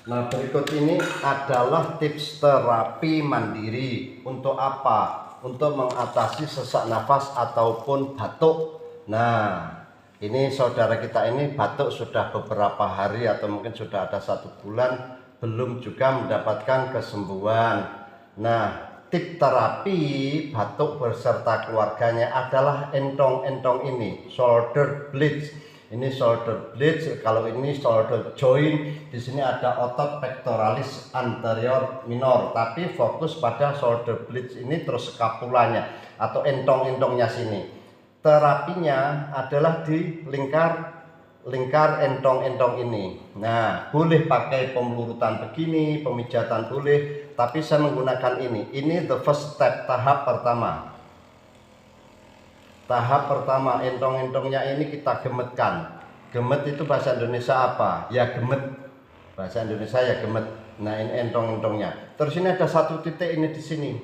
Nah, berikut ini adalah tips terapi mandiri. Untuk apa? Untuk mengatasi sesak nafas ataupun batuk. Nah, ini saudara kita ini batuk sudah beberapa hari atau mungkin sudah ada 1 bulan, belum juga mendapatkan kesembuhan. Nah, tip terapi batuk beserta keluarganya adalah entong-entong ini, shoulder blades. Ini shoulder blades, kalau ini shoulder joint. Di sini ada otot pectoralis anterior minor, tapi fokus pada shoulder blades ini, terus skapulanya atau entong-entongnya sini. Terapinya adalah di lingkar entong-entong ini. Nah, boleh pakai pemelurutan begini, pemijatan boleh, tapi saya menggunakan ini. Ini the first step, tahap pertama. Tahap pertama, entong-entongnya ini kita gemetkan. Gemet itu bahasa Indonesia apa? Ya gemet. Bahasa Indonesia ya gemet. Nah, ini entong-entongnya. Terus ini ada 1 titik ini di sini.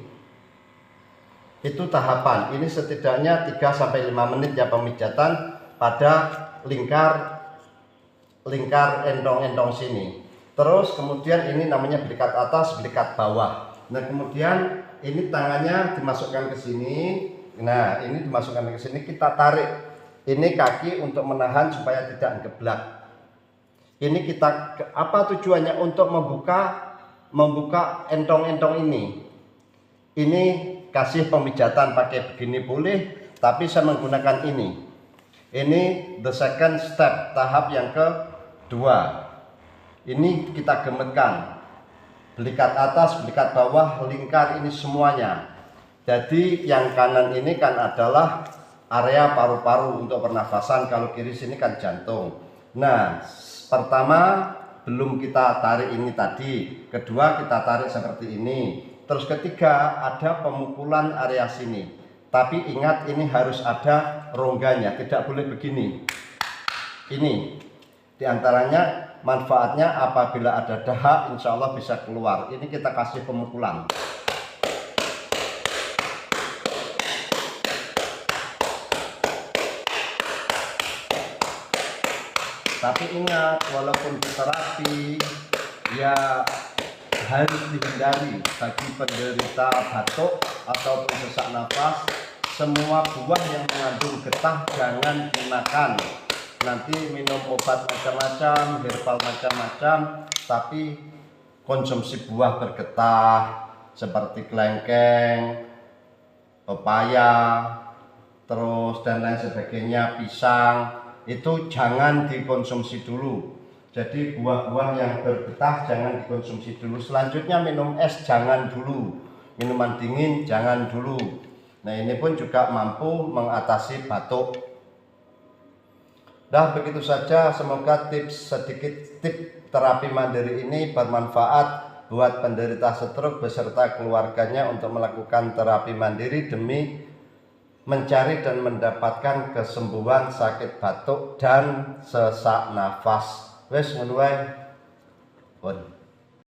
Itu tahapan. Ini setidaknya 3-5 menit ya pemijatan pada lingkar entong-entong sini. Terus kemudian ini namanya belikat atas, belikat bawah. Nah, kemudian ini tangannya dimasukkan ke sini. Nah, ini dimasukkan ke sini, kita tarik. Ini kaki untuk menahan supaya tidak geblak. Ini kita, apa tujuannya? Untuk membuka entong-entong ini. Ini kasih pemijatan pakai begini boleh, tapi saya menggunakan ini. Ini the second step, tahap yang kedua. Ini kita gemetkan. Belikat atas, belikat bawah, lingkar ini semuanya. Jadi yang kanan ini kan adalah area paru-paru untuk pernafasan, kalau kiri sini kan jantung. Nah, pertama belum kita tarik ini tadi, kedua kita tarik seperti ini, terus ketiga ada pemukulan area sini. Tapi ingat, ini harus ada rongganya, tidak boleh begini. Ini diantaranya manfaatnya apabila ada dahak, insya Allah bisa keluar. Ini kita kasih pemukulan. Tapi ingat, walaupun terapi ya harus dihindari bagi penderita batuk ataupun sesak nafas. Semua buah yang mengandung getah jangan gunakan. Nanti minum obat macam-macam, herbal macam-macam, tapi konsumsi buah bergetah seperti kelengkeng, pepaya, terus dan lain sebagainya, pisang, itu jangan dikonsumsi dulu. Jadi buah-buah yang bergetah jangan dikonsumsi dulu. Selanjutnya minum es jangan dulu, minuman dingin jangan dulu. Nah, ini pun juga mampu mengatasi batuk. Dah begitu saja, semoga sedikit tip terapi mandiri ini bermanfaat buat penderita stroke beserta keluarganya untuk melakukan terapi mandiri demi mencari dan mendapatkan kesembuhan sakit batuk dan sesak nafas. Wes ngono wae.